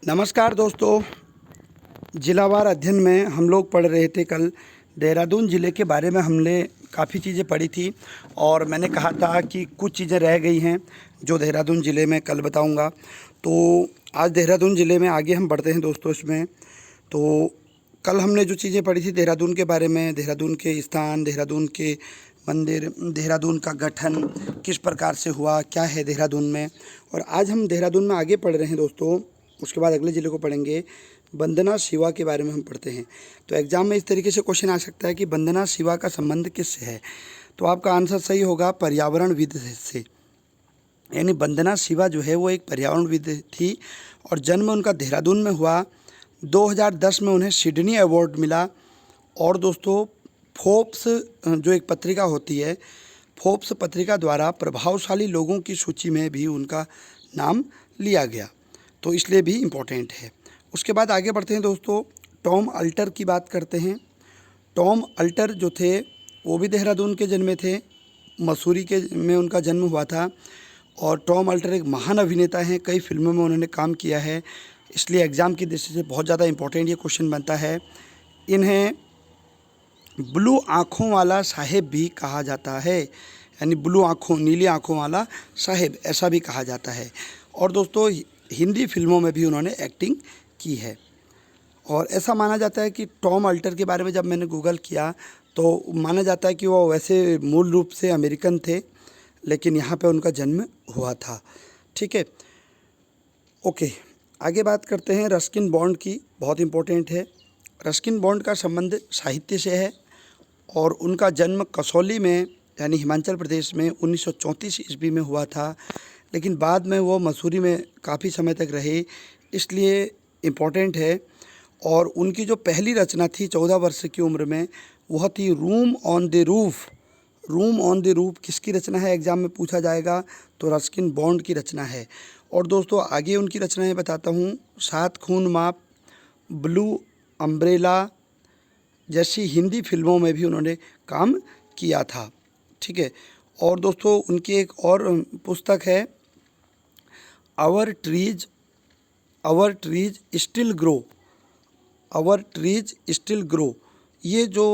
नमस्कार दोस्तों। जिलावार अध्ययन में हम लोग पढ़ रहे थे। कल देहरादून ज़िले के बारे में हमने काफ़ी चीज़ें पढ़ी थी और मैंने कहा था कि कुछ चीज़ें रह गई हैं जो देहरादून ज़िले में कल बताऊंगा। तो आज देहरादून ज़िले में आगे हम बढ़ते हैं दोस्तों इसमें। तो कल हमने जो चीज़ें पढ़ी थी देहरादून के बारे में, देहरादून के स्थान, देहरादून के मंदिर, देहरादून का गठन किस प्रकार से हुआ, क्या है देहरादून में। और आज हम देहरादून में आगे पढ़ रहे हैं दोस्तों। उसके बाद अगले ज़िले को पढ़ेंगे। वंदना शिवा के बारे में हम पढ़ते हैं। तो एग्ज़ाम में इस तरीके से क्वेश्चन आ सकता है कि वंदना शिवा का संबंध किससे है। तो आपका आंसर सही होगा पर्यावरणविद से। यानी वंदना शिवा जो है वो एक पर्यावरणविद थी और जन्म उनका देहरादून में हुआ। 2010 में उन्हें सिडनी अवार्ड मिला। और दोस्तों फोर्ब्स जो एक पत्रिका होती है, फोर्ब्स पत्रिका द्वारा प्रभावशाली लोगों की सूची में भी उनका नाम लिया गया, तो इसलिए भी इम्पोर्टेंट है। उसके बाद आगे बढ़ते हैं दोस्तों। टॉम अल्टर की बात करते हैं। टॉम अल्टर जो थे वो भी देहरादून के जन्मे थे। मसूरी के में उनका जन्म हुआ था। और टॉम अल्टर एक महान अभिनेता हैं, कई फिल्मों में उन्होंने काम किया है, इसलिए एग्ज़ाम की दृष्टि से बहुत ज़्यादा इम्पोर्टेंट ये क्वेश्चन बनता है। इन्हें ब्लू आँखों वाला साहेब भी कहा जाता है, यानी ब्लू आँखों, नीली आँखों वाला साहेब ऐसा भी कहा जाता है। और दोस्तों हिंदी फिल्मों में भी उन्होंने एक्टिंग की है। और ऐसा माना जाता है कि टॉम अल्टर के बारे में जब मैंने गूगल किया तो माना जाता है कि वो वैसे मूल रूप से अमेरिकन थे, लेकिन यहाँ पे उनका जन्म हुआ था। ठीक है, ओके। आगे बात करते हैं रस्किन बॉन्ड की, बहुत इम्पोर्टेंट है। रस्किन बॉन्ड का संबंध साहित्य से है और उनका जन्म कसौली में यानी हिमाचल प्रदेश में 1934 ईस्वी में हुआ था, लेकिन बाद में वो मसूरी में काफ़ी समय तक रहे, इसलिए इम्पोर्टेंट है। और उनकी जो पहली रचना थी 14 वर्ष की उम्र में, वह थी room on the roof. Room on the roof किसकी रचना है, एग्ज़ाम में पूछा जाएगा, तो रस्किन बॉन्ड की रचना है। और दोस्तों आगे उनकी रचनाएं बताता हूँ। 7 खून माफ, ब्लू अम्ब्रेला जैसी हिंदी फिल्मों में भी उन्होंने काम किया था। ठीक है। और दोस्तों उनकी एक और पुस्तक है our trees still grow, our trees still grow. ये जो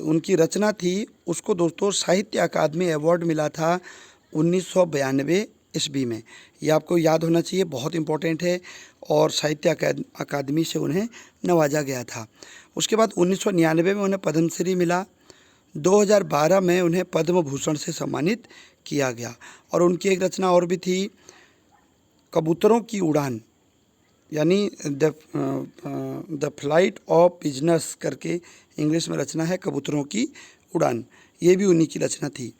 उनकी रचना थी उसको दोस्तों साहित्य अकादमी अवार्ड मिला था 1992 ईस्वी में। ये आपको याद होना चाहिए, बहुत इम्पोर्टेंट है। और साहित्य अकादमी से उन्हें नवाजा गया था। उसके बाद 1999 में उन्हें पद्मश्री मिला। 2012 में उन्हें पद्म भूषण से सम्मानित किया गया। और उनकी एक रचना और भी थी, कबूतरों की उड़ान, यानी द फ्लाइट ऑफ बिजनेस करके इंग्लिश में रचना है, कबूतरों की उड़ान, ये भी उन्हीं की रचना थी।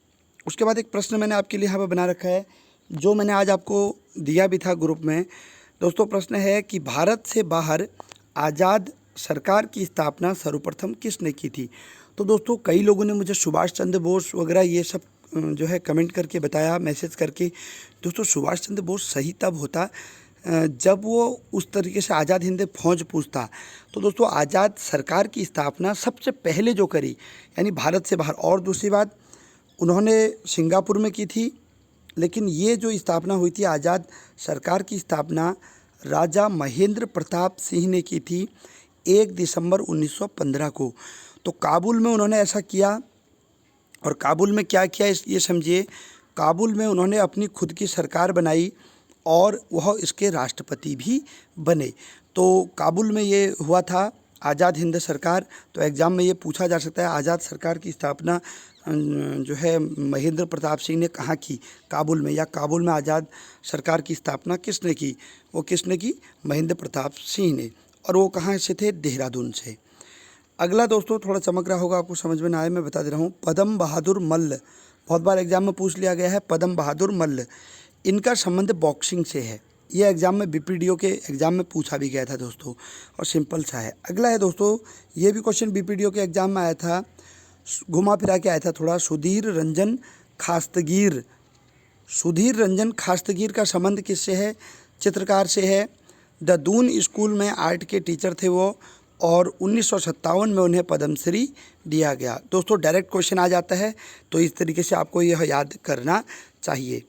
उसके बाद एक प्रश्न मैंने आपके लिए यहाँ पर बना रखा है, जो मैंने आज आपको दिया भी था ग्रुप में। दोस्तों प्रश्न है कि भारत से बाहर आज़ाद सरकार की स्थापना सर्वप्रथम किसने की थी। तो दोस्तों कई लोगों ने मुझे सुभाष चंद्र बोस वगैरह ये सब जो है कमेंट करके बताया, मैसेज करके। दोस्तों सुभाष चंद्र बोस सही तब होता जब वो उस तरीके से आज़ाद हिंद फौज पूछता। तो दोस्तों आज़ाद सरकार की स्थापना सबसे पहले जो करी यानी भारत से बाहर। और दूसरी बात उन्होंने सिंगापुर में की थी, लेकिन ये जो स्थापना हुई थी आज़ाद सरकार की स्थापना राजा महेंद्र प्रताप सिंह ने की थी 1 दिसंबर 1915 को। तो काबुल में उन्होंने ऐसा किया। और काबुल में क्या किया ये समझिए, काबुल में उन्होंने अपनी खुद की सरकार बनाई और वह इसके राष्ट्रपति भी बने। तो काबुल में ये हुआ था आज़ाद हिंद सरकार। तो एग्ज़ाम में ये पूछा जा सकता है आज़ाद सरकार की स्थापना जो है महेंद्र प्रताप सिंह ने कहाँ की, काबुल में, या काबुल में आज़ाद सरकार की स्थापना किसने की। वो किसने की, महेंद्र प्रताप सिंह ने। और वो कहाँ से थे, देहरादून से। अगला दोस्तों थोड़ा चमक रहा होगा, आपको समझ में ना आए मैं बता दे रहा हूँ। पद्म बहादुर मल्ल, बहुत बार एग्जाम में पूछ लिया गया है। पद्म बहादुर मल्ल, इनका संबंध बॉक्सिंग से है। ये एग्ज़ाम में बीपीडीओ के एग्ज़ाम में पूछा भी गया था दोस्तों, और सिंपल सा है। अगला है दोस्तों, ये भी क्वेश्चन बीपीडीओ के एग्ज़ाम में आया था, घुमा फिरा के आया था थोड़ा। सुधीर रंजन खास्तगीर, सुधीर रंजन खास्तगीर का संबंध किससे है, चित्रकार से है। द दून स्कूल में आर्ट के टीचर थे वो, और 1957 में उन्हें पद्मश्री दिया गया। दोस्तों डायरेक्ट क्वेश्चन आ जाता है, तो इस तरीके से आपको यह याद करना चाहिए।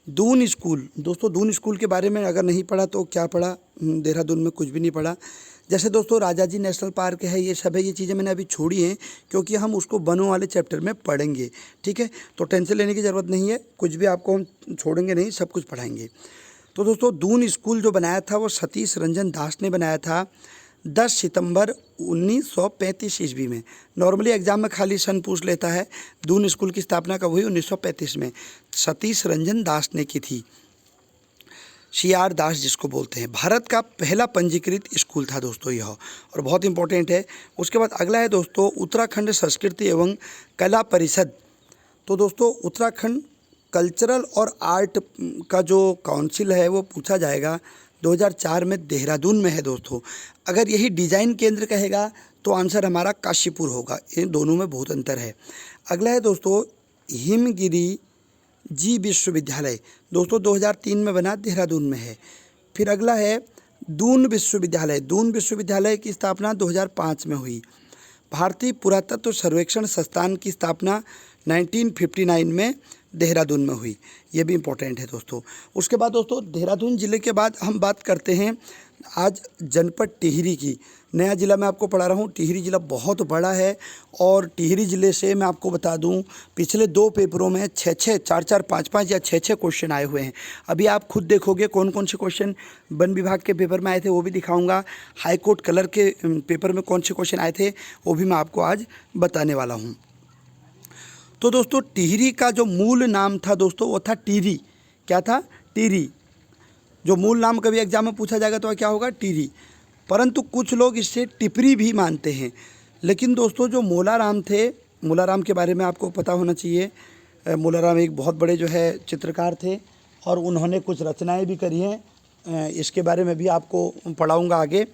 दून स्कूल, दोस्तों दून स्कूल के बारे में अगर नहीं पढ़ा तो क्या पढ़ा, देहरादून में कुछ भी नहीं पढ़ा। जैसे दोस्तों राजाजी नेशनल पार्क है, ये सब है, ये चीज़ें मैंने अभी छोड़ी हैं क्योंकि हम उसको वनों वाले चैप्टर में पढ़ेंगे, ठीक है। तो टेंशन लेने की ज़रूरत नहीं है, कुछ भी आपको हम छोड़ेंगे नहीं, सब कुछ पढ़ाएंगे। तो दोस्तों दून स्कूल जो बनाया था वो सतीश रंजन दास ने बनाया था 10 सितंबर 1935 ईस्वी में। नॉर्मली एग्जाम में खाली सन पूछ लेता है। दून स्कूल की स्थापना कब हुई? 1935 में सतीश रंजन दास ने की थी। CR दास जिसको बोलते हैं, भारत का पहला पंजीकृत स्कूल था दोस्तों यह, और बहुत इंपॉर्टेंट है। उसके बाद अगला है दोस्तों उत्तराखंड संस्कृति एवं कला परिषद। तो दोस्तों उत्तराखंड कल्चरल और आर्ट का जो काउंसिल है वो पूछा जाएगा 2004 में देहरादून में है दोस्तों। अगर यही डिज़ाइन केंद्र कहेगा तो आंसर हमारा काशीपुर होगा, इन दोनों में बहुत अंतर है। अगला है दोस्तों हिमगिरी जी विश्वविद्यालय, दोस्तों 2003 में बना, देहरादून में है। फिर अगला है दून विश्वविद्यालय, दून विश्वविद्यालय की स्थापना 2005 में हुई। भारतीय पुरातत्व सर्वेक्षण संस्थान की स्थापना 1959 में देहरादून में हुई, ये भी इम्पोर्टेंट है दोस्तों। उसके बाद दोस्तों देहरादून ज़िले के बाद हम बात करते हैं आज जनपद टिहरी की। नया ज़िला मैं आपको पढ़ा रहा हूँ। टिहरी ज़िला बहुत बड़ा है और टिहरी ज़िले से मैं आपको बता दूँ पिछले 2 पेपरों में 6-6, 4-4, 5-5 या 6-6 क्वेश्चन आए हुए हैं। अभी आप खुद देखोगे कौन कौन से क्वेश्चन वन विभाग के पेपर में आए थे वो भी दिखाऊंगा। हाईकोर्ट कलर के पेपर में कौन से क्वेश्चन आए थे वो भी मैं आपको आज बताने वाला हूँ। तो दोस्तों टिहरी का जो मूल नाम था दोस्तों वो था टिहरी। क्या था? टिहरी। जो मूल नाम कभी एग्जाम में पूछा जाएगा तो क्या होगा? टिहरी। परंतु कुछ लोग इससे टिपरी भी मानते हैं। लेकिन दोस्तों जो मोलाराम थे, मोलाराम के बारे में आपको पता होना चाहिए। मोलाराम एक बहुत बड़े जो है चित्रकार थे और उन्होंने कुछ रचनाएं भी करी हैं, इसके बारे में भी आपको पढ़ाऊँगा आगे।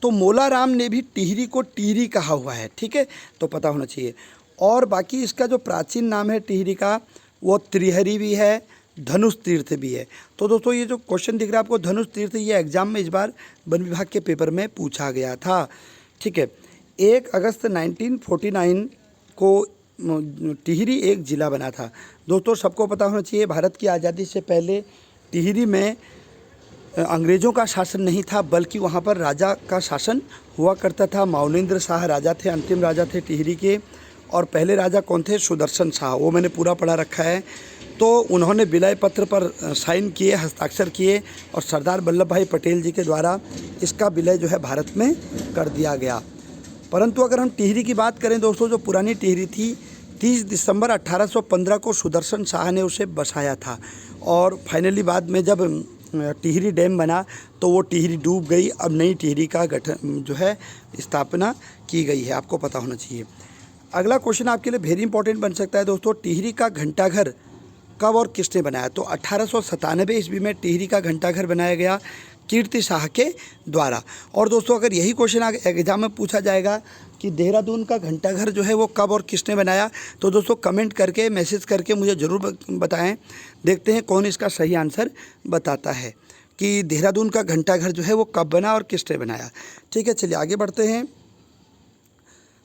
तो मोलाराम ने भी टिहरी को टिहरी कहा हुआ है, ठीक है, तो पता होना चाहिए। और बाकी इसका जो प्राचीन नाम है टिहरी का वो त्रिहरी भी है, धनुष तीर्थ भी है। तो दोस्तों ये जो क्वेश्चन दिख रहा है आपको धनुष तीर्थ, ये एग्जाम में इस बार वन विभाग के पेपर में पूछा गया था, ठीक है। 1 अगस्त 1949 को टिहरी एक ज़िला बना था। दोस्तों सबको पता होना चाहिए भारत की आज़ादी से पहले टिहरी में अंग्रेज़ों का शासन नहीं था बल्कि वहाँ पर राजा का शासन हुआ करता था। मावलेंद्र शाह राजा थे, अंतिम राजा थे टिहरी के। और पहले राजा कौन थे? सुदर्शन शाह, वो मैंने पूरा पढ़ा रखा है। तो उन्होंने विलय पत्र पर साइन किए, हस्ताक्षर किए और सरदार वल्लभ भाई पटेल जी के द्वारा इसका विलय जो है भारत में कर दिया गया। परंतु अगर हम टिहरी की बात करें दोस्तों, जो पुरानी टिहरी थी 30 दिसंबर 1815 को सुदर्शन शाह ने उसे बसाया था और फाइनली बाद में जब टिहरी डैम बना तो वो टिहरी डूब गई। अब नई टिहरी का गठन जो है स्थापना की गई है, आपको पता होना चाहिए। अगला क्वेश्चन आपके लिए वेरी इंपॉर्टेंट बन सकता है दोस्तों, टिहरी का घंटाघर कब और किसने बनाया? तो 1897 ईस्वी में टिहरी का घंटाघर बनाया गया कीर्ति शाह के द्वारा। और दोस्तों अगर यही क्वेश्चन एग्जाम में पूछा जाएगा कि देहरादून का घंटाघर जो है वो कब और किसने बनाया, तो दोस्तों कमेंट करके मैसेज करके मुझे ज़रूर बताएं। देखते हैं कौन इसका सही आंसर बताता है कि देहरादून का घंटाघर जो है वो कब बना और किसने बनाया, ठीक है। चलिए आगे बढ़ते हैं।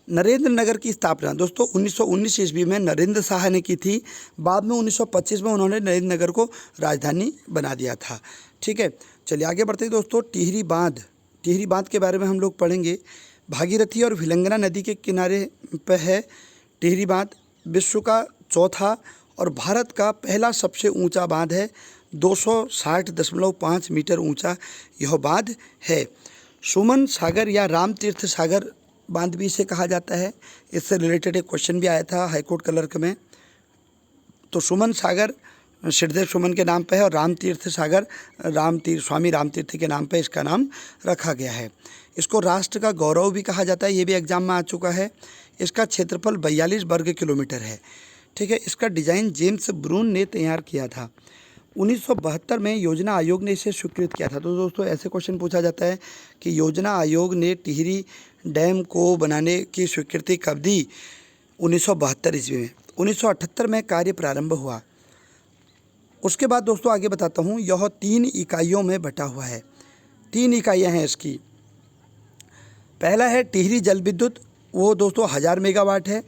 नरेंद्र नगर की स्थापना दोस्तों 1919 ईस्वी में नरेंद्र शाह ने की थी। बाद में 1925 में उन्होंने नरेंद्र नगर को राजधानी बना दिया था, ठीक है। चलिए आगे बढ़ते हैं दोस्तों। टिहरी बांध, टिहरी बांध के बारे में हम लोग पढ़ेंगे। भागीरथी और भिलंगना नदी के किनारे पर है टिहरी बांध। विश्व का चौथा और भारत का पहला सबसे ऊंचा बांध है। 260.5 मीटर ऊंचा यह बांध है। सुमन सागर या राम तीर्थ सागर बांध भी इसे कहा जाता है। इससे रिलेटेड एक क्वेश्चन भी आया था हाईकोर्ट क्लर्क में। तो सुमन सागर सिद्धदेव सुमन के नाम पे है और राम तीर्थ सागर स्वामी राम तीर्थ के नाम पे इसका नाम रखा गया है। इसको राष्ट्र का गौरव भी कहा जाता है, ये भी एग्जाम में आ चुका है। इसका क्षेत्रफल 42 वर्ग किलोमीटर है, ठीक है। इसका डिज़ाइन जेम्स ब्रून ने तैयार किया था। 1972 में योजना आयोग ने इसे स्वीकृत किया था। तो दोस्तों ऐसे क्वेश्चन पूछा जाता है कि योजना आयोग ने टिहरी डैम को बनाने की स्वीकृति कब दी? 1972 ईस्वी में। 1978 में कार्य प्रारंभ हुआ। उसके बाद दोस्तों आगे बताता हूँ। यह 3 इकाइयों में बटा हुआ है। 3 इकाइयाँ हैं इसकी। पहला है टिहरी जल विद्युत, वो दोस्तों 1000 मेगावाट है।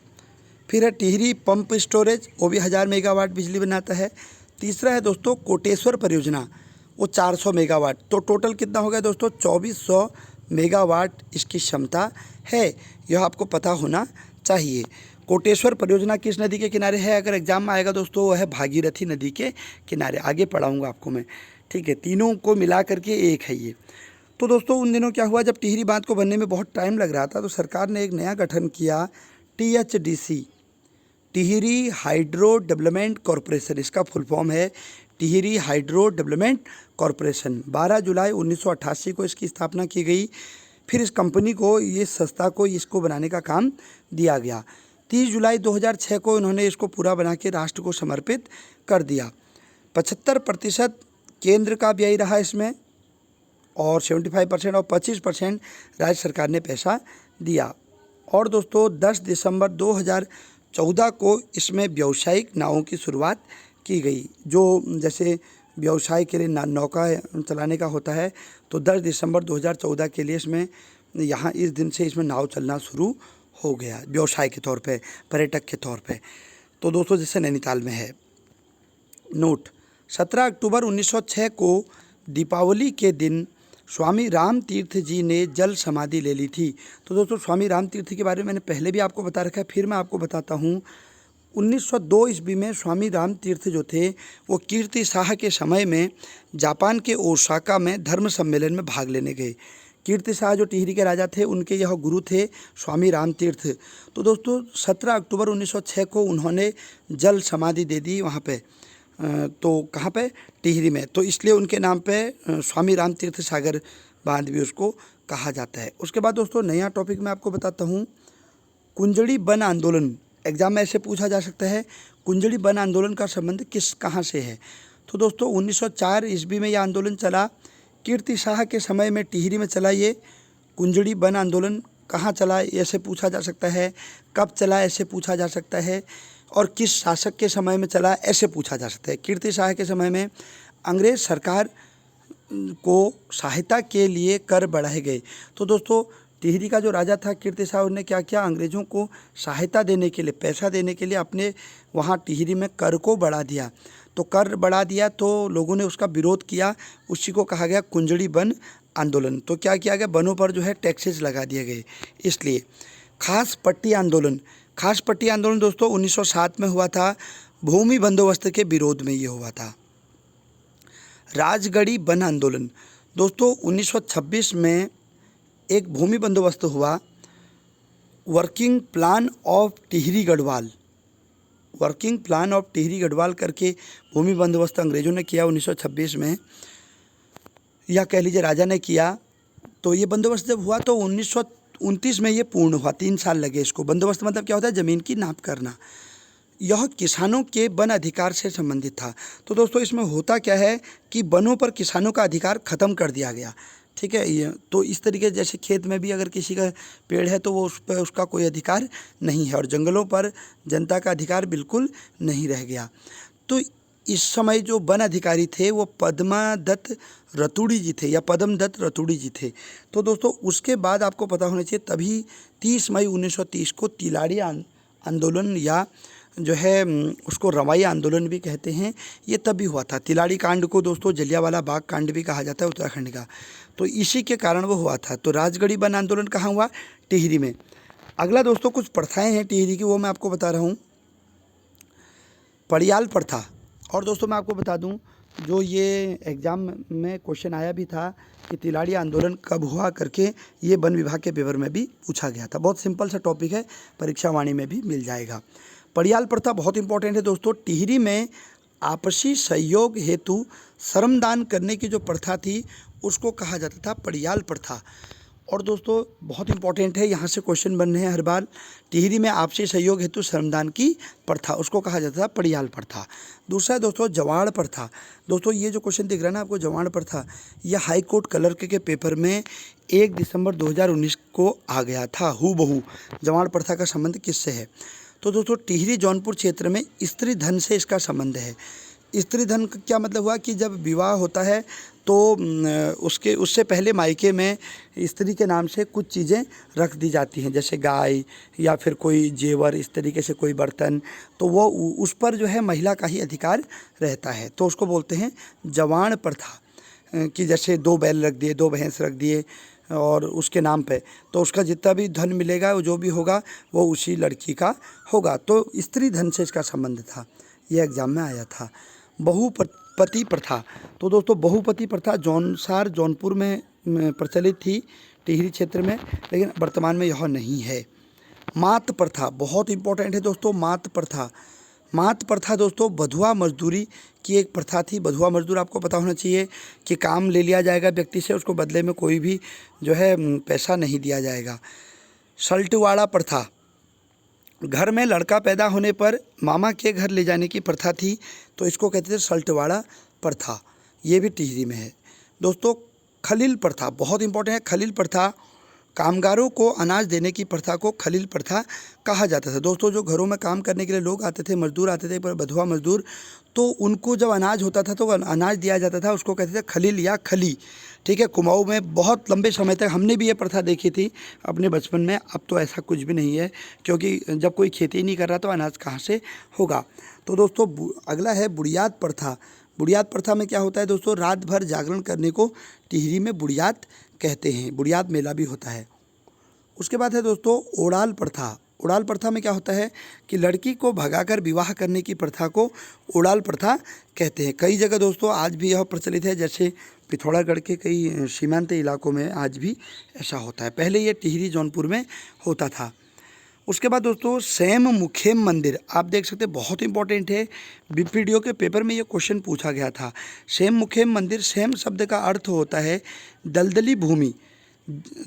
फिर है टिहरी पंप स्टोरेज, वो भी 1000 मेगावाट बिजली बनाता है। तीसरा है दोस्तों कोटेश्वर परियोजना, वो 400 मेगावाट। तो टोटल कितना हो गया दोस्तों, 2400 मेगावाट इसकी क्षमता है, यह आपको पता होना चाहिए। कोटेश्वर परियोजना किस नदी के किनारे है, अगर एग्जाम में आएगा दोस्तों, वह है भागीरथी नदी के किनारे। आगे पढ़ाऊँगा आपको मैं, ठीक है, तीनों को मिला करके एक है ये। तो दोस्तों उन दिनों क्या हुआ, जब टिहरी बांध को बनने में बहुत टाइम लग रहा था, तो सरकार ने एक नया गठन किया, THDC, Tehri hydro development corporation. इसका फुल फॉर्म है टिहरी हाइड्रो डेवलपमेंट कॉरपोरेशन। 12 जुलाई 1988 को इसकी स्थापना की गई। फिर इस कंपनी को, ये संस्था को इसको बनाने का काम दिया गया। 30 जुलाई 2006 को इन्होंने इसको पूरा बना के राष्ट्र को समर्पित कर दिया। 75% केंद्र का व्यय रहा इसमें, और 75% और 25% राज्य सरकार ने पैसा दिया। और दोस्तों 10 दिसंबर 2014 को इसमें व्यावसायिक नावों की शुरुआत की गई। जो जैसे व्यवसाय के लिए नौका चलाने का होता है, तो 10 दिसंबर 2014 के लिए इसमें, यहाँ इस दिन से इसमें नाव चलना शुरू हो गया व्यवसाय के तौर पे, पर्यटक के तौर पे। तो दोस्तों जैसे नैनीताल में है। नोट, 17 अक्टूबर 1906 को दीपावली के दिन स्वामी राम तीर्थ जी ने जल समाधि ले ली थी। तो दोस्तों स्वामी राम तीर्थ के बारे में मैंने पहले भी आपको बता रखा है, फिर मैं आपको बताता हूँ। 1902 ईस्वी में स्वामी राम तीर्थ जो थे, वो कीर्ति शाह के समय में जापान के ओसाका में धर्म सम्मेलन में भाग लेने गए। कीर्ति शाह जो टिहरी के राजा थे, उनके यह गुरु थे स्वामी राम तीर्थ। तो दोस्तों 17 अक्टूबर 1906 को उन्होंने जल समाधि दे दी वहाँ पे, तो कहाँ पे, टिहरी में। तो इसलिए उनके नाम पे स्वामी राम तीर्थ सागर बांध भी उसको कहा जाता है। उसके बाद दोस्तों नया टॉपिक मैं आपको बताता हूँ, कुंजड़ी वन आंदोलन। एग्जाम में ऐसे पूछा जा सकता है, कुंजड़ी वन आंदोलन का संबंध कहाँ से है। तो दोस्तों 1904 ईस्वी में यह आंदोलन चला। कीर्ति शाह के समय में टिहरी में चला ये कुंजड़ी वन आंदोलन। कहाँ चला ऐसे पूछा जा सकता है, कब चला ऐसे पूछा जा सकता है, और किस शासक के समय में चला ऐसे पूछा जा सकता है। कीर्ति शाह के समय में अंग्रेज़ सरकार को सहायता के लिए कर बढ़ाए गए। तो दोस्तों टिहरी का जो राजा था कीर्ति शाह, ने क्या किया, अंग्रेज़ों को सहायता देने के लिए, पैसा देने के लिए अपने वहाँ टिहरी में कर को बढ़ा दिया। तो कर बढ़ा दिया तो लोगों ने उसका विरोध किया, उसी को कहा गया कुंजड़ी वन आंदोलन। तो क्या किया गया, वनों पर जो है टैक्सेस लगा दिए गए। इसलिए खास पट्टी आंदोलन, खास पट्टी आंदोलन दोस्तों 1907 में हुआ था, भूमि बंदोबस्त के विरोध में ये हुआ था। राजगढ़ी वन आंदोलन दोस्तों 1926 में एक भूमि बंदोबस्त हुआ, working plan of Tehri Garhwal, working plan of Tehri Garhwal करके भूमि बंदोबस्त अंग्रेज़ों ने किया 1926 में, या कह लीजिए राजा ने किया। तो ये बंदोबस्त जब हुआ तो 1929 में ये पूर्ण हुआ, 3 साल लगे इसको। बंदोबस्त मतलब क्या होता है, ज़मीन की नाप करना। यह किसानों के वन अधिकार से संबंधित था। तो दोस्तों इसमें होता क्या है कि वनों पर किसानों का अधिकार ख़त्म कर दिया गया, ठीक है। ये तो इस तरीके जैसे खेत में भी अगर किसी का पेड़ है तो वो उस पर उसका कोई अधिकार नहीं है, और जंगलों पर जनता का अधिकार बिल्कुल नहीं रह गया। तो इस समय जो वन अधिकारी थे वो पद्मादत्त रतुड़ी जी थे, या पद्मदत्त रतुड़ी जी थे। तो दोस्तों उसके बाद आपको पता होना चाहिए, तभी 30 मई 1930 को तिलाड़ी आंदोलन, या जो है उसको रवाई आंदोलन भी कहते हैं, ये तभी हुआ था। तिलाड़ी कांड को दोस्तों जलियांवाला बाग कांड भी कहा जाता है उत्तराखंड का। तो इसी के कारण वो हुआ था। तो राजगढ़ी वन आंदोलन कहाँ हुआ, टिहरी में। अगला दोस्तों कुछ प्रथाएं हैं टिहरी की, वो मैं आपको बता रहा हूँ। पड़ियाल प्रथा, और दोस्तों मैं आपको बता दूं, जो ये एग्ज़ाम में क्वेश्चन आया भी था कि तिलाड़ी आंदोलन कब हुआ करके, ये वन विभाग के पेपर में भी पूछा गया था। बहुत सिंपल सा टॉपिक है, परीक्षा वाणी में भी मिल जाएगा। पड़ियाल प्रथा बहुत इंपॉर्टेंट है दोस्तों। टिहरी में आपसी सहयोग हेतु श्रमदान करने की जो प्रथा थी उसको कहा जाता था पड़ियाल प्रथा। और दोस्तों बहुत इंपॉर्टेंट है, यहाँ से क्वेश्चन बन रहे हैं हर बार। टिहरी में आपसी सहयोग हेतु श्रमदान की प्रथा, उसको कहा जाता था पड़ियाल प्रथा। दूसरा है दोस्तों जवाड़ प्रथा। दोस्तों ये जो क्वेश्चन दिख रहा है ना आपको, जवाड़ प्रथा, यह हाई कोर्ट क्लर्क के पेपर में 1 दिसंबर 2019 को आ गया था हूबहू। जवाड़ प्रथा का संबंध किससे है? तो दोस्तों टिहरी जौनपुर क्षेत्र में स्त्री धन से इसका संबंध है। स्त्री धन का क्या मतलब हुआ कि जब विवाह होता है तो उसके उससे पहले मायके में स्त्री के नाम से कुछ चीज़ें रख दी जाती हैं, जैसे गाय या फिर कोई जेवर, इस तरीके से कोई बर्तन, तो वो उस पर जो है महिला का ही अधिकार रहता है। तो उसको बोलते हैं जवान प्रथा, कि जैसे 2 बैल रख दिए, 2 भैंस रख दिए और उसके नाम पे, तो उसका जितना भी धन मिलेगा, वो जो भी होगा वो उसी लड़की का होगा। तो स्त्री धन से इसका संबंध था, ये एग्जाम में आया था। बहुपति प्रथा, तो दोस्तों बहुपति प्रथा जौनपुर में प्रचलित थी, टिहरी क्षेत्र में, लेकिन वर्तमान में यह नहीं है। मात प्रथा बहुत इंपॉर्टेंट है दोस्तों। मात प्रथा दोस्तों बधुआ मजदूरी की एक प्रथा थी। बधुआ मजदूर आपको पता होना चाहिए कि काम ले लिया जाएगा व्यक्ति से, उसको बदले में कोई भी जो है पैसा नहीं दिया जाएगा। सल्टवाड़ा प्रथा, घर में लड़का पैदा होने पर मामा के घर ले जाने की प्रथा थी, तो इसको कहते थे सल्टवाड़ा प्रथा, ये भी टिहरी में है। दोस्तों खलील प्रथा बहुत इंपॉर्टेंट है। खलील प्रथा, कामगारों को अनाज देने की प्रथा को खलील प्रथा कहा जाता था। दोस्तों जो घरों में काम करने के लिए लोग आते थे, मजदूर आते थे, पर बधुआ मजदूर, तो उनको जब अनाज होता था तो अनाज दिया जाता था, उसको कहते थे खलील या खली। ठीक है, कुमाऊं में बहुत लंबे समय तक हमने भी ये प्रथा देखी थी अपने बचपन में। अब तो ऐसा कुछ भी नहीं है, क्योंकि जब कोई खेती नहीं कर रहा तो अनाज कहाँ से होगा। तो दोस्तों अगला है बुढ़ियात प्रथा। बुढ़ियात प्रथा में क्या होता है दोस्तों, रात भर जागरण करने को टिहरी में बुढ़ियात कहते हैं। बुढ़ियात मेला भी होता है। उसके बाद है दोस्तों ओड़ाल प्रथा। ओड़ाल प्रथा में क्या होता है कि लड़की को भगाकर विवाह करने की प्रथा को ओड़ाल प्रथा कहते हैं। कई जगह दोस्तों आज भी यह प्रचलित है, जैसे पिथौरागढ़ के कई सीमांत इलाकों में आज भी ऐसा होता है। पहले ये टिहरी जौनपुर में होता था। उसके बाद दोस्तों सेम मुखेम मंदिर, आप देख सकते हैं बहुत इंपॉर्टेंट है, बीपीडीओ के पेपर में ये क्वेश्चन पूछा गया था। सेम मुखेम मंदिर, सेम शब्द का अर्थ होता है दलदली भूमि।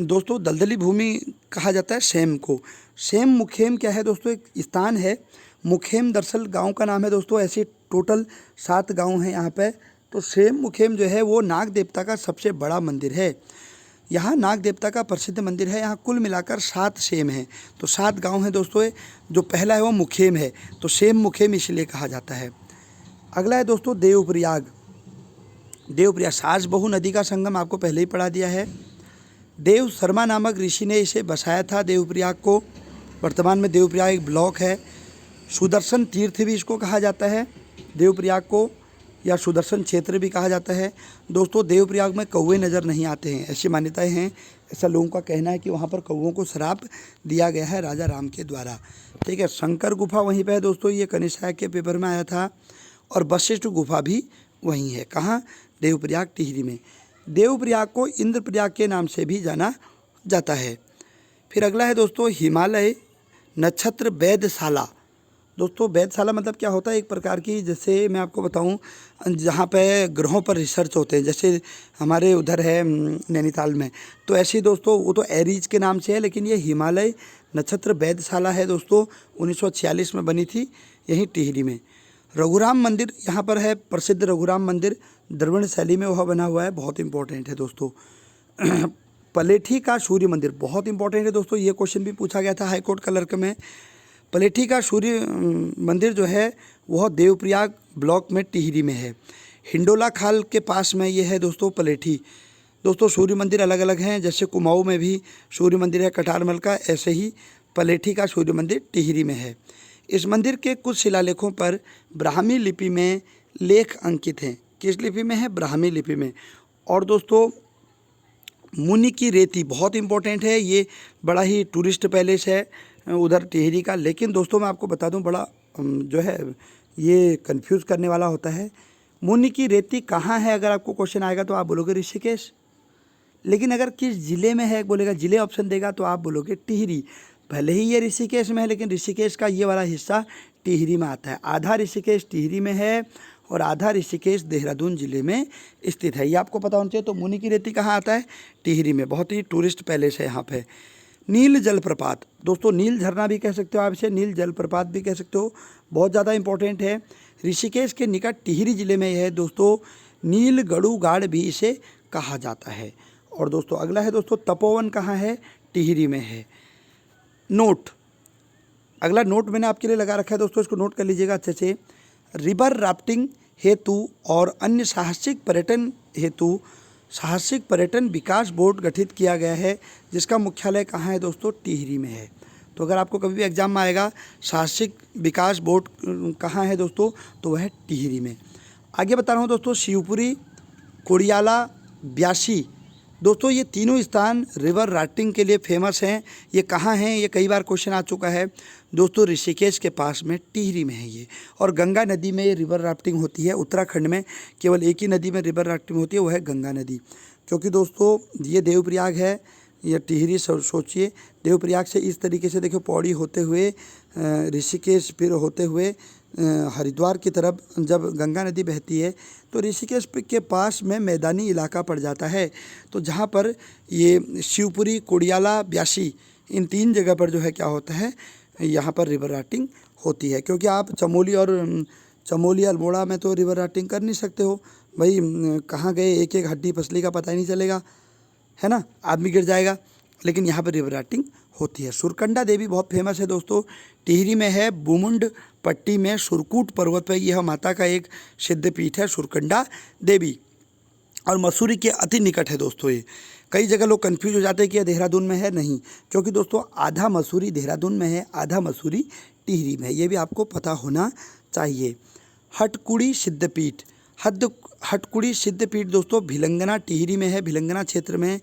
दोस्तों दलदली भूमि कहा जाता है सेम को। सेम मुखेम क्या है दोस्तों, एक स्थान है। मुखेम दरअसल गांव का नाम है दोस्तों। ऐसे टोटल 7 गांव हैं यहाँ पे। तो सेम मुखेम जो है वो नाग देवता का सबसे बड़ा मंदिर है। यहाँ नाग देवता का प्रसिद्ध मंदिर है। यहाँ कुल मिलाकर 7 सेम हैं। तो 7 गांव हैं दोस्तों। जो पहला है वो मुखेम है, तो सेम मुखेम इसलिए कहा जाता है। अगला है दोस्तों देवप्रयाग। देवप्रयाग सास बहू नदी का संगम, आपको पहले ही पढ़ा दिया है। देव शर्मा नामक ऋषि ने इसे बसाया था देवप्रयाग को। वर्तमान में देवप्रयाग एक ब्लॉक है। सुदर्शन तीर्थ भी इसको कहा जाता है देवप्रयाग को, या सुदर्शन क्षेत्र भी कहा जाता है। दोस्तों देवप्रयाग में कौवे नज़र नहीं आते हैं, ऐसी मान्यताएं हैं। ऐसा लोगों का कहना है कि वहाँ पर कौवों को श्राप दिया गया है राजा राम के द्वारा। ठीक है, शंकर गुफा वहीं पे है दोस्तों, ये कनिष्ठ के पेपर में आया था। और वशिष्ठ गुफा भी वहीं है। कहाँ, देवप्रयाग टिहरी में। देवप्रयाग को इंद्रप्रयाग के नाम से भी जाना जाता है। फिर अगला है दोस्तों हिमालय नक्षत्र वेधशाला। दोस्तों वेधशाला मतलब क्या होता है, एक प्रकार की, जैसे मैं आपको बताऊं, जहाँ पे ग्रहों पर रिसर्च होते हैं, जैसे हमारे उधर है नैनीताल में, तो ऐसे ही दोस्तों वो तो एरीज के नाम से है, लेकिन ये हिमालय नक्षत्र वेधशाला है दोस्तों। 1946 में बनी थी यहीं टिहरी में। रघुराम मंदिर यहाँ पर है, प्रसिद्ध रघुराम मंदिर द्रविड़ शैली में वह बना हुआ है, बहुत इंपॉर्टेंट है दोस्तों। पलेठी का सूर्य मंदिर बहुत इंपॉर्टेंट है दोस्तों, ये क्वेश्चन भी पूछा गया था हाईकोर्ट क्लर्क में। पलेठी का सूर्य मंदिर जो है वह देवप्रयाग ब्लॉक में टिहरी में है। हिंडोला खाल के पास में ये है दोस्तों पलेठी। दोस्तों सूर्य मंदिर अलग अलग हैं, जैसे कुमाऊं में भी सूर्य मंदिर है कटारमल का, ऐसे ही पलेठी का सूर्य मंदिर टिहरी में है। इस मंदिर के कुछ शिलालेखों पर ब्राह्मी लिपि में लेख अंकित हैं। किस लिपि में है, ब्राह्मी लिपि में। और दोस्तों मुनि की रेती बहुत इंपॉर्टेंट है, ये बड़ा ही टूरिस्ट पैलेस है उधर टिहरी का। लेकिन दोस्तों मैं आपको बता दूं, बड़ा जो है ये कंफ्यूज करने वाला होता है। मुनि की रेती कहाँ है, अगर आपको क्वेश्चन आएगा तो आप बोलोगे ऋषिकेश, लेकिन अगर किस ज़िले में है बोलेगा, ज़िले ऑप्शन देगा तो आप बोलोगे टिहरी। भले ही ये ऋषिकेश में है, लेकिन ऋषिकेश का ये वाला हिस्सा टिहरी में आता है। आधा ऋषिकेश टिहरी में है और आधा ऋषिकेश देहरादून ज़िले में स्थित है, ये आपको पता होना चाहिए। तो मुनि की रेती कहाँ आता है, टिहरी में। बहुत ही टूरिस्ट पैलेस है यहाँ पे। नील जलप्रपात, दोस्तों नील झरना भी कह सकते हो आप इसे, नील जलप्रपात भी कह सकते हो, बहुत ज़्यादा इंपॉर्टेंट है। ऋषिकेश के निकट टिहरी ज़िले में है दोस्तों। नील गड़ू गाड़ भी इसे कहा जाता है। और दोस्तों अगला है दोस्तों तपोवन कहाँ है, टिहरी में है। नोट, अगला नोट मैंने आपके लिए लगा रखा है दोस्तों, इसको नोट कर लीजिएगा अच्छे से। रिवर राफ्टिंग हेतु और अन्य साहसिक पर्यटन विकास बोर्ड गठित किया गया है, जिसका मुख्यालय कहाँ है दोस्तों? टिहरी में है। तो अगर आपको कभी भी एग्जाम में आएगा साहसिक विकास बोर्ड कहाँ है दोस्तों, तो वह है टिहरी में। आगे बता रहा हूँ दोस्तों, शिवपुरी, कुड़ियाला, ब्यासी, दोस्तों ये तीनों स्थान रिवर राफ्टिंग के लिए फेमस हैं। ये कहाँ हैं? ये कई बार क्वेश्चन आ चुका है दोस्तों, ऋषिकेश के पास में, टिहरी में है ये। और गंगा नदी में ये रिवर राफ्टिंग होती है। उत्तराखंड में केवल एक ही नदी में रिवर राफ्टिंग होती है, वह है गंगा नदी। क्योंकि दोस्तों ये देवप्रयाग है, ये टिहरी सोचिए, देवप्रयाग से इस तरीके से देखो पौड़ी होते हुए ऋषिकेश, फिर होते हुए हरिद्वार की तरफ जब गंगा नदी बहती है तो ऋषिकेश के पास में मैदानी इलाका पड़ जाता है। तो जहाँ पर ये शिवपुरी, कुड़ियाला, ब्यासी, इन 3 जगह पर जो है क्या होता है, यहाँ पर रिवर राफ्टिंग होती है। क्योंकि आप चमोली अल्मोड़ा में तो रिवर राफ्टिंग कर नहीं सकते हो भाई, कहाँ गए एक एक हड्डी पसली का पता ही नहीं चलेगा, है ना, आदमी गिर जाएगा। लेकिन यहाँ पर रिवर राफ्टिंग होती है। सुरकंडा देवी बहुत फेमस है दोस्तों, टिहरी में है, बुमुंड पट्टी में सुरकूट पर्वत पर यह माता का एक सिद्धपीठ है सुरकंडा देवी, और मसूरी के अति निकट है दोस्तों ये। कई जगह लोग कंफ्यूज हो जाते हैं कि यह देहरादून में है, नहीं, क्योंकि दोस्तों आधा मसूरी देहरादून में है, आधा मसूरी टिहरी में है, ये भी आपको पता होना चाहिए। हटकुड़ी सिद्धपीठ, हटकुड़ी सिद्धपीठ दोस्तों भिलंगना टिहरी में है, भिलंगना क्षेत्र में,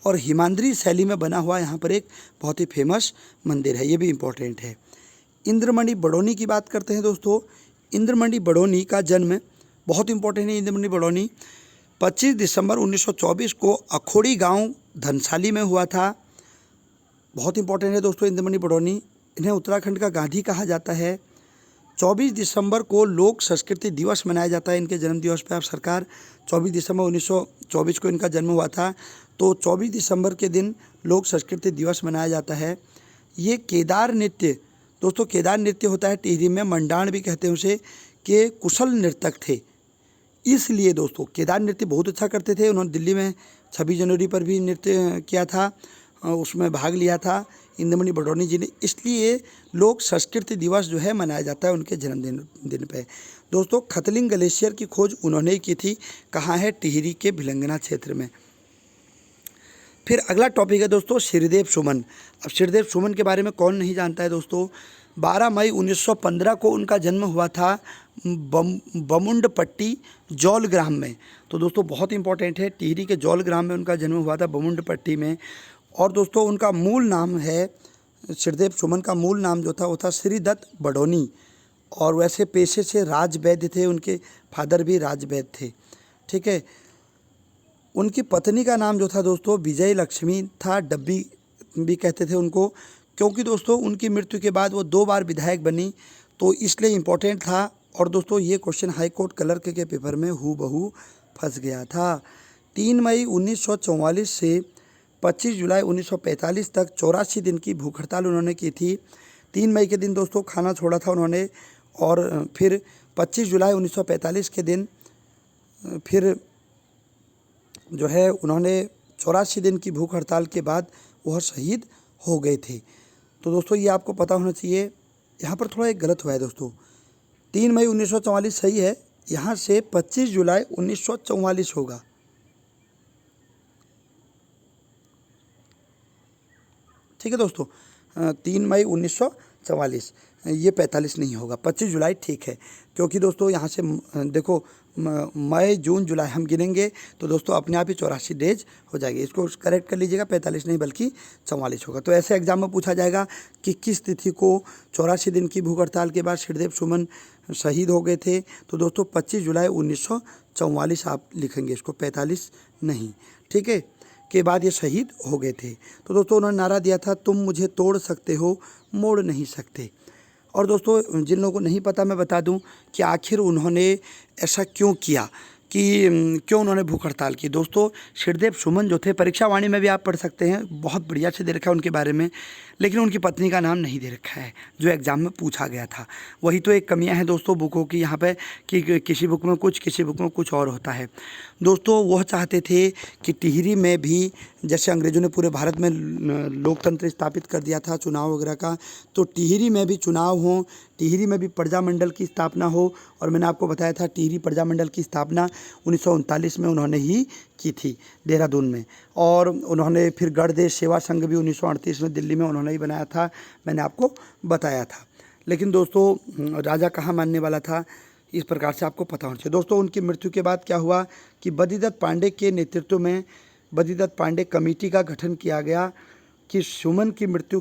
और हिमाद्री शैली में बना हुआ यहाँ पर एक बहुत ही फेमस मंदिर है, ये भी इम्पोर्टेंट है। इंद्रमणि बड़ौनी की बात करते हैं दोस्तों। इंद्रमणि बड़ौनी का जन्म बहुत इंपॉर्टेंट है। इंद्रमणि बड़ौनी 25 दिसंबर 1924 को अखोड़ी गांव धनसाली में हुआ था। बहुत इंपॉर्टेंट है दोस्तों इंद्रमणि बड़ौनी। इन्हें उत्तराखंड का गांधी कहा जाता है। 24 दिसंबर को लोक संस्कृति दिवस मनाया जाता है इनके जन्म दिवस पर। आप सरकार 24 दिसंबर 1924 को इनका जन्म हुआ था, तो 24 दिसंबर के दिन लोक संस्कृति दिवस मनाया जाता है। ये केदार नृत्य दोस्तों, केदार नृत्य होता है टिहरी में, मंडाण भी कहते हैं उसे, के कुशल नर्तक थे। इसलिए दोस्तों केदार नृत्य बहुत अच्छा करते थे। उन्होंने दिल्ली में 26 जनवरी पर भी नृत्य किया था, उसमें भाग लिया था इंद्रमणि बड़ौनी जी ने। इसलिए लोक संस्कृति दिवस जो है मनाया जाता है उनके जन्मदिन पे। दोस्तों खतलिंग ग्लेशियर की खोज उन्होंने ही की थी। कहाँ है? टिहरी के भिलंगना क्षेत्र में। फिर अगला टॉपिक है दोस्तों श्रीदेव सुमन। अब श्रीदेव सुमन के बारे में कौन नहीं जानता है दोस्तों। 12 मई 1915 को उनका जन्म हुआ था बमुंड पट्टी जौल ग्राम में। तो दोस्तों बहुत इंपॉर्टेंट है, टिहरी के जौल ग्राम में उनका जन्म हुआ था, बमुंड पट्टी में। और दोस्तों उनका मूल नाम है, श्रीदेव सुमन का मूल नाम जो था वो था श्रीदत्त बड़ौनी। और वैसे पेशे से राज वैद्य थे, उनके फादर भी राज वैद्य थे, ठीक है। उनकी पत्नी का नाम जो था दोस्तों विजय लक्ष्मी था, डब्बी भी कहते थे उनको, क्योंकि दोस्तों उनकी मृत्यु के बाद वो 2 बार विधायक बनी, तो इसलिए इम्पोर्टेंट था। और दोस्तों ये क्वेश्चन हाई कोर्ट क्लर्क के पेपर में हूबहू फंस गया था। 3 मई 1944 से 25 जुलाई 1945 तक 84 दिन की भूख हड़ताल उन्होंने की थी। 3 मई के दिन दोस्तों खाना छोड़ा था उन्होंने, और फिर 25 जुलाई 1945 के दिन फिर जो है उन्होंने 84 दिन की भूख हड़ताल के बाद वह शहीद हो गए थे। तो दोस्तों ये आपको पता होना चाहिए। यहाँ पर थोड़ा एक गलत हुआ है दोस्तों, 3 मई 1944 सही है, यहाँ से 25 जुलाई 1944 होगा। ठीक है दोस्तों, 3 मई 1944, ये 45 नहीं होगा, 25 जुलाई ठीक है। क्योंकि दोस्तों यहाँ से देखो मई जून जुलाई हम गिनेंगे तो दोस्तों अपने आप ही 84 डेज हो जाएगी। इसको करेक्ट कर लीजिएगा, 45 नहीं बल्कि 44 होगा। तो ऐसे एग्जाम में पूछा जाएगा कि किस तिथि को 84 दिन की भूख हड़ताल के बाद श्रीदेव सुमन शहीद हो गए थे। तो दोस्तों 25 जुलाई 1944 आप लिखेंगे, इसको 45 नहीं, ठीक है, के बाद ये शहीद हो गए थे। तो दोस्तों उन्होंने नारा दिया था, तुम मुझे तोड़ सकते हो मोड़ नहीं सकते। और दोस्तों जिन लोगों को नहीं पता मैं बता दूं कि आखिर उन्होंने ऐसा क्यों किया, कि क्यों उन्होंने भूख हड़ताल की। दोस्तों श्रीदेव सुमन जो थे, परीक्षा वाणी में भी आप पढ़ सकते हैं, बहुत बढ़िया से दे रखा है उनके बारे में, लेकिन उनकी पत्नी का नाम नहीं दे रखा है जो एग्ज़ाम में पूछा गया था। वही तो एक कमियां हैं दोस्तों बुकों की यहाँ पे, कि किसी बुक में कुछ, किसी बुक में कुछ और होता है। दोस्तों वह चाहते थे कि टिहरी में भी, जैसे अंग्रेज़ों ने पूरे भारत में लोकतंत्र स्थापित कर दिया था चुनाव वगैरह का, तो टिहरी में भी चुनाव हों, टिहरी में भी प्रजामंडल की स्थापना हो। और मैंने आपको बताया था टिहरी प्रजामंडल की स्थापना 1939 में उन्होंने ही की थी देहरादून में। और उन्होंने फिर गणदेश सेवा संघ भी 1938 में दिल्ली में उन्होंने ही बनाया था, मैंने आपको बताया था। लेकिन दोस्तों राजा कहाँ मानने वाला था, इस प्रकार से आपको पता होना चाहिए। दोस्तों उनकी मृत्यु के बाद क्या हुआ कि बद्रीदत्त पांडे के नेतृत्व में बद्रीदत्त पांडे कमेटी का गठन किया गया कि सुमन की मृत्यु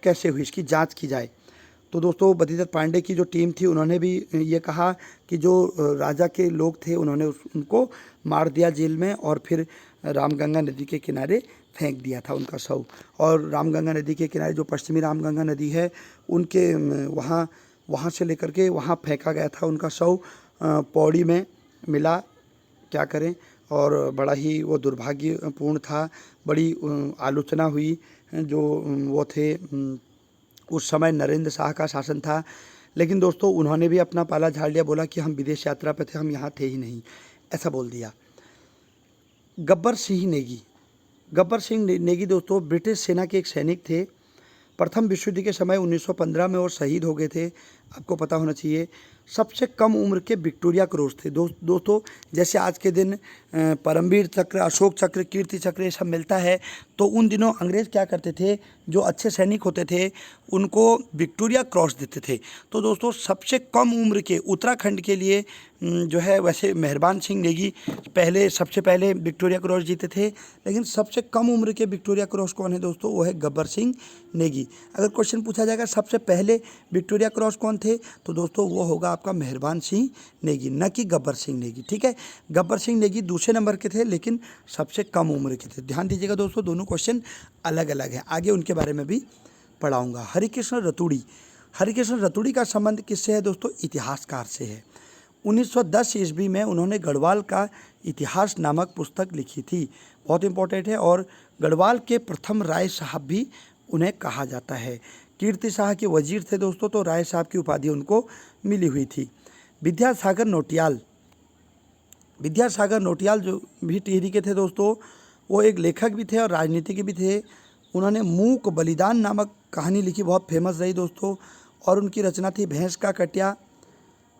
कैसे हुई, इसकी जांच की जाए। तो दोस्तों बद्रीदत्त पांडे की जो टीम थी उन्होंने भी ये कहा कि जो राजा के लोग थे उन्होंने उनको मार दिया जेल में और फिर रामगंगा नदी के किनारे फेंक दिया था उनका शव। और रामगंगा नदी के किनारे जो पश्चिमी रामगंगा नदी है उनके वहाँ से लेकर के वहाँ फेंका गया था उनका शव। पौड़ी में मिला, क्या करें, और बड़ा ही वो दुर्भाग्यपूर्ण था। बड़ी आलोचना हुई। जो वो थे उस समय नरेंद्र शाह का शासन था, लेकिन दोस्तों उन्होंने भी अपना पाला झाड़ लिया, बोला कि हम विदेश यात्रा पे थे, हम यहाँ थे ही नहीं, ऐसा बोल दिया। गब्बर सिंह नेगी, गब्बर सिंह नेगी दोस्तों ब्रिटिश सेना के एक सैनिक थे। प्रथम विश्व युद्ध के समय 1915 में वो शहीद हो गए थे, आपको पता होना चाहिए। सबसे कम उम्र के विक्टोरिया क्रॉस थे। दोस्तों जैसे आज के दिन परमवीर चक्र, अशोक चक्र, कीर्ति चक्र ये सब मिलता है, तो उन दिनों अंग्रेज़ क्या करते थे, जो अच्छे सैनिक होते थे उनको विक्टोरिया क्रॉस देते थे। तो दोस्तों सबसे कम उम्र के उत्तराखंड के लिए जो है, वैसे मेहरबान सिंह नेगी सबसे पहले विक्टोरिया क्रॉस जीते थे, लेकिन सबसे कम उम्र के विक्टोरिया क्रॉस कौन है दोस्तों, वो है गब्बर सिंह नेगी। अगर क्वेश्चन पूछा जाएगा सबसे पहले विक्टोरिया क्रॉस कौन थे, तो दोस्तों वो होगा आपका मेहरबान सिंह नेगी, न कि गब्बर सिंह नेगी। ठीक है, गब्बर सिंह नेगी दूसरे नंबर के थे लेकिन सबसे कम उम्र के थे। ध्यान दीजिएगा दोस्तों, दोनों क्वेश्चन अलग अलग हैं, आगे उनके बारे में भी पढ़ाऊंगा। हरिकृष्ण रतूड़ी, हरिकृष्ण रतूड़ी का संबंध किससे है दोस्तों, इतिहासकार से है। 1910 ईस्वी में उन्होंने गढ़वाल का इतिहास नामक पुस्तक लिखी थी, बहुत इंपॉर्टेंट है। और गढ़वाल के प्रथम राय साहब भी उन्हें कहा जाता है। कीर्ति शाह के वजीर थे दोस्तों, तो राय साहब की उपाधि उनको मिली हुई थी। विद्यासागर नौटियाल, विद्यासागर नौटियाल जो भी टिहरी के थे दोस्तों, वो एक लेखक भी थे और राजनीतिज्ञ भी थे। उन्होंने मूक बलिदान नामक कहानी लिखी, बहुत फेमस रही दोस्तों। और उनकी रचना थी भैंस का कटिया,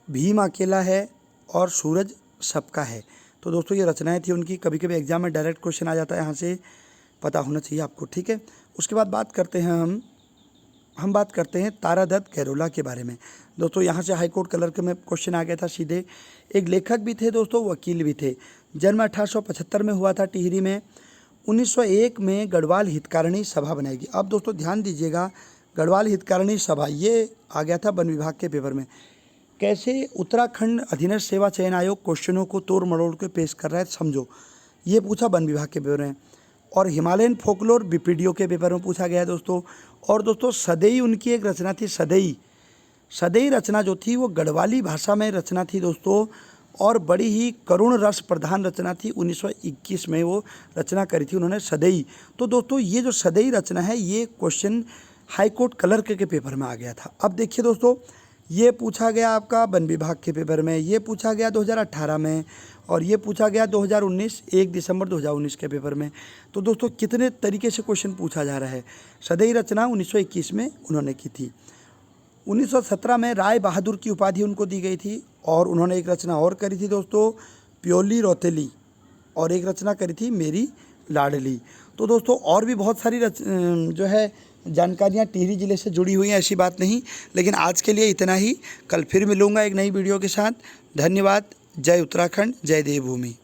भीम अकेला है और सूरज सबका है। तो दोस्तों ये रचनाएं थी उनकी। कभी कभी एग्जाम में डायरेक्ट क्वेश्चन आ जाता है, यहाँ से पता होना चाहिए आपको। ठीक है, उसके बाद बात करते हैं हम बात करते हैं तारादत्त गैरोला के बारे में। दोस्तों यहाँ से हाई कोर्ट क्लर्क में क्वेश्चन आ गया था सीधे। एक लेखक भी थे दोस्तों, वकील भी थे। जन्म 1875 में हुआ था टिहरी में। 1901 में गढ़वाल हितकारिणी सभा बनाएगी। अब दोस्तों ध्यान दीजिएगा, गढ़वाल हितकारिणी सभा ये आ गया था वन विभाग के पेपर में। कैसे उत्तराखंड अधीनस्थ सेवा चयन आयोग क्वेश्चनों को तोड़ मरोड़ के पेश कर रहा है, समझो, ये पूछा वन विभाग के पेपर में। और हिमालयन फोकलोर बीपीडीओ के पेपर में पूछा गया है दोस्तों। और दोस्तों सदैई उनकी एक रचना थी, सदैई रचना जो थी वो गढ़वाली भाषा में रचना थी दोस्तों, और बड़ी ही करुण रस प्रधान रचना थी। 1921 में वो रचना करी थी उन्होंने, सदैई। तो दोस्तों ये जो सदैई रचना है ये क्वेश्चन हाई कोर्ट क्लर्क के पेपर में आ गया था। अब देखिए दोस्तों, ये पूछा गया आपका वन विभाग के पेपर में, ये पूछा गया 2018 में, और ये पूछा गया 2019 1 दिसंबर 2019 के पेपर में। तो दोस्तों कितने तरीके से क्वेश्चन पूछा जा रहा है। सदैई रचना 1921 में उन्होंने की थी। 1917 में राय बहादुर की उपाधि उनको दी गई थी। और उन्होंने एक रचना और करी थी दोस्तों, प्योली रौतेली, और एक रचना करी थी मेरी लाडली। तो दोस्तों और भी बहुत सारी जो है जानकारियाँ टिहरी ज़िले से जुड़ी हुई हैं, ऐसी बात नहीं। लेकिन आज के लिए इतना ही, कल फिर मिलूँगा एक नई वीडियो के साथ। धन्यवाद। जय उत्तराखंड, जय देवभूमि।